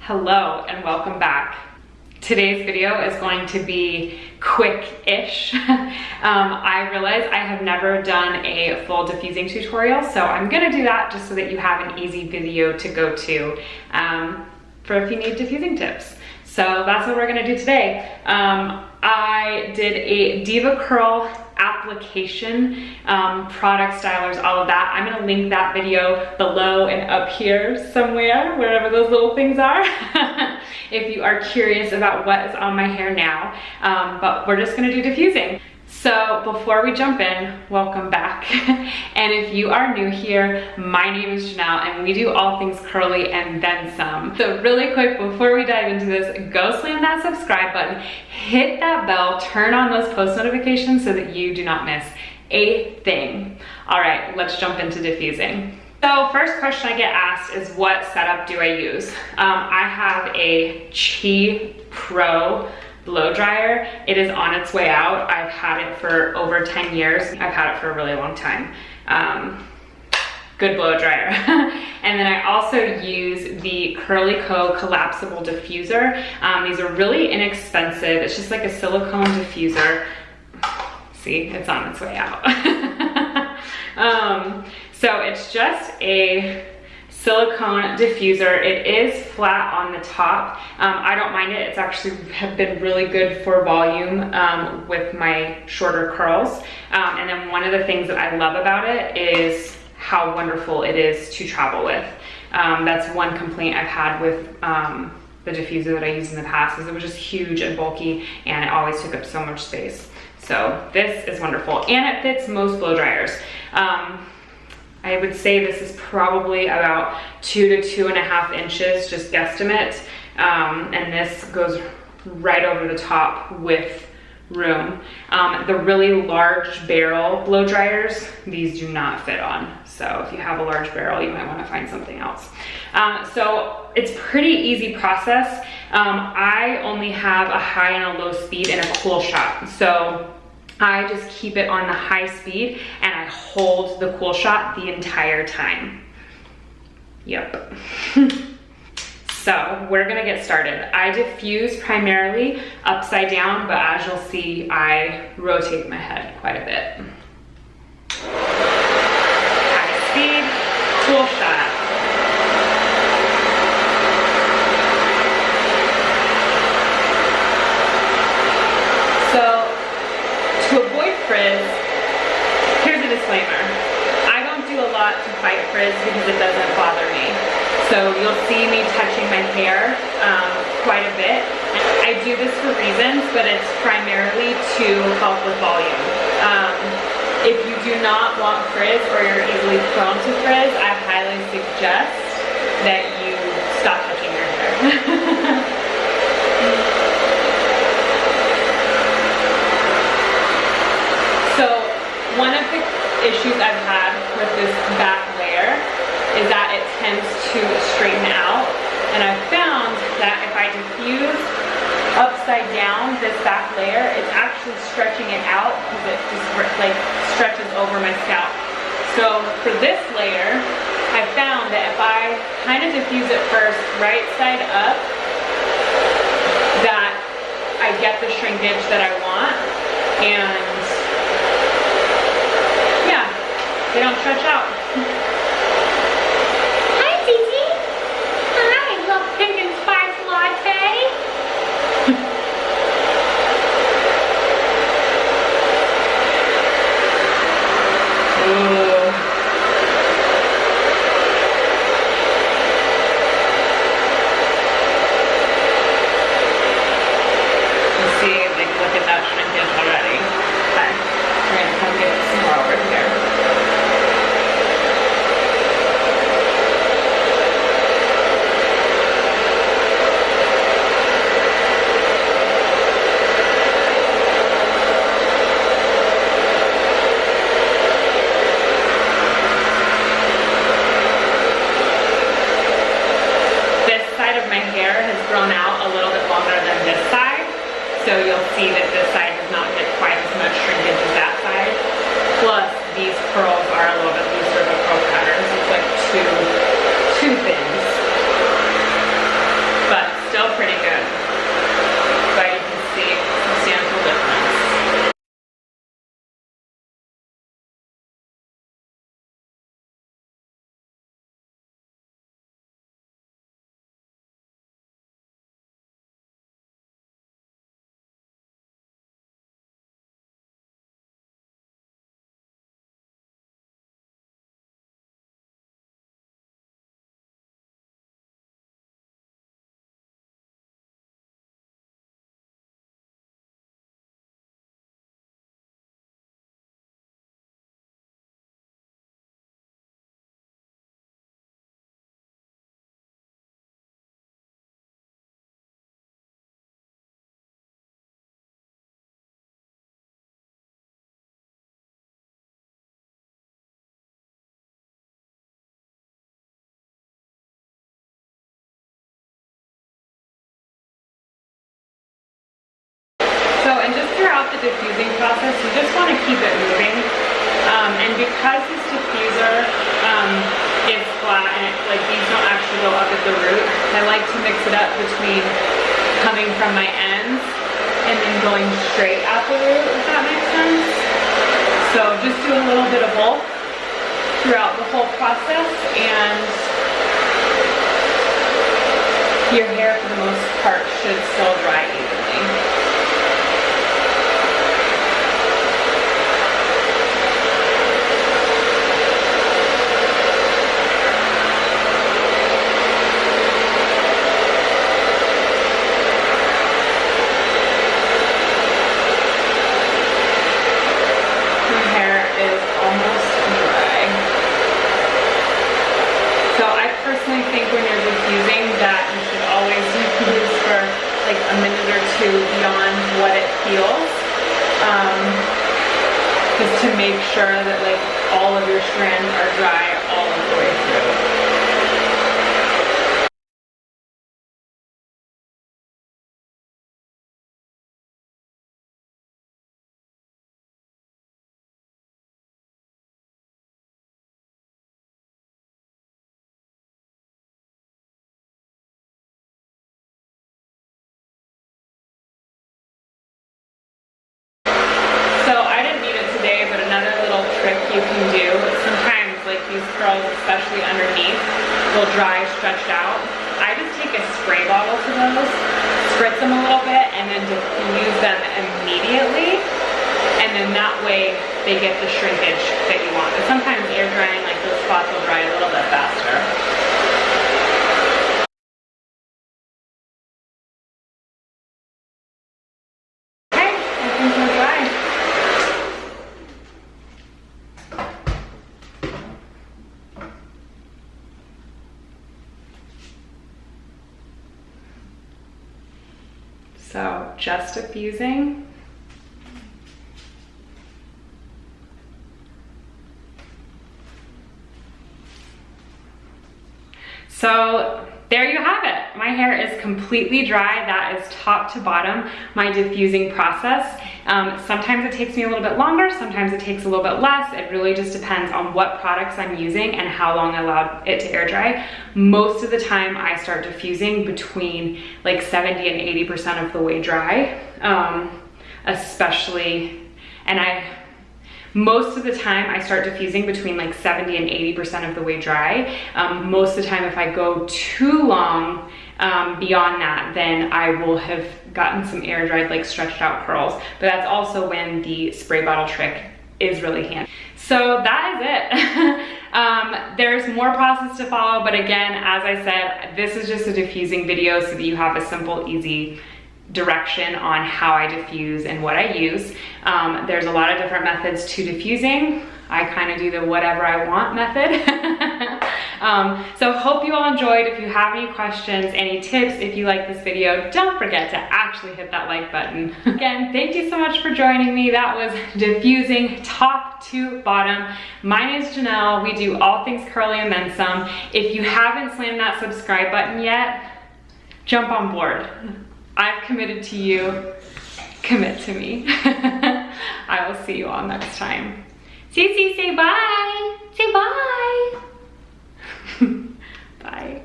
Hello and welcome back. Today's video is going to be quick-ish. I realize I have never done a full diffusing tutorial, so I'm gonna do that just so that you have an easy video to go to for if you need diffusing tips. So that's what we're gonna do today. I did a Devacurl application, product stylers, all of that. I'm gonna link that video below and up here somewhere, wherever those little things are, if you are curious about what is on my hair now. But we're just gonna do diffusing. So before we jump in, welcome back. And if you are new here, my name is Jannelle and we do all things curly and then some. So really quick, before we dive into this, go slam that subscribe button, hit that bell, turn on those post notifications so that you do not miss a thing. All right, let's jump into diffusing. So first question I get asked is what setup do I use? I have a Chi Pro blow dryer. It is on its way out. I've had it for over 10 years. I've had it for a really long time. Good blow dryer. And then I also use the Curly Co Collapsible Diffuser. These are really inexpensive. It's just like a silicone diffuser. See, it's on its way out. So it's just a silicone diffuser. It is flat on the top. I don't mind it. It's actually have been really good for volume with my shorter curls. And then one of the things that I love about it is how wonderful it is to travel with. That's one complaint I've had with the diffuser that I used in the past, is it was just huge and bulky and it always took up so much space. So this is wonderful and it fits most blow dryers. I would say this is probably about 2 to 2.5 inches, just guesstimate. And this goes right over the top with room. The really large barrel blow dryers, these do not fit on. So if you have a large barrel, you might want to find something else. So it's pretty easy process. I only have a high and a low speed and a cool shot. So I just keep it on the high speed and I hold the cool shot the entire time. Yep. So we're gonna get started. I diffuse primarily upside down, but as you'll see, I rotate my head quite a bit. High speed, cool shot. Frizz, here's a disclaimer. I don't do a lot to fight frizz because it doesn't bother me. So you'll see me touching my hair quite a bit. I do this for reasons, but it's primarily to help with volume. If you do not want frizz or you're easily prone to frizz, I highly suggest that you stop touching your hair. One of the issues I've had with this back layer is that it tends to straighten out. And I've found that if I diffuse upside down this back layer, it's actually stretching it out because it just like stretches over my scalp. So for this layer, I found that if I kind of diffuse it first, right side up, that I get the shrinkage that I want. And they don't stretch out. Hi, Gigi. Hi, little pumpkin spice latte. Ooh. You see, like, look at that shrinkage already. Okay, we're gonna come get some more over here. So you'll see that this side does not get quite as much shrinkage as that side. Plus, these curls are a little bit looser of a curl pattern, so it's like two things. But diffusing process, you just want to keep it moving. And because this diffuser is flat and like these don't actually go up at the root, I like to mix it up between coming from my ends and then going straight at the root, if that makes sense. So just do a little bit of both throughout the whole process, and your hair for the most part should still dry evenly. Beyond what it feels, just to make sure that like all of your strands are dry all of the way through. You can do sometimes, like these curls, especially underneath, will dry stretched out. I just take a spray bottle to those, spritz them a little bit, and then diffuse them immediately, and then that way they get the shrinkage that you want. But sometimes air drying, like those spots will dry a little bit faster. Okay, I think we're dry. So just diffusing. So there you have it. My hair is completely dry. That is top to bottom, my diffusing process. Sometimes it takes me a little bit longer, sometimes it takes a little bit less. It really just depends on what products I'm using and how long I allow it to air dry. Most of the time I start diffusing between like 70 and 80% of the way dry, most of the time I start diffusing between like 70 and 80% of the way dry. Most of the time if I go too long beyond that, then I will have gotten some air dried, like stretched out curls. But that's also when the spray bottle trick is really handy. So that is it. There's more process to follow, but again, as I said, this is just a diffusing video so that you have a simple, easy direction on how I diffuse and what I use. There's a lot of different methods to diffusing. I kind of do the whatever I want method. So hope you all enjoyed. If you have any questions, any tips, if you like this video, don't forget to actually hit that like button. Again, thank you so much for joining me. That was diffusing top to bottom. My name is Jannelle. We do all things curly and then some. If you haven't slammed that subscribe button yet, jump on board. I've committed to you, commit to me. I will see you all next time. Say bye. Say bye. Bye.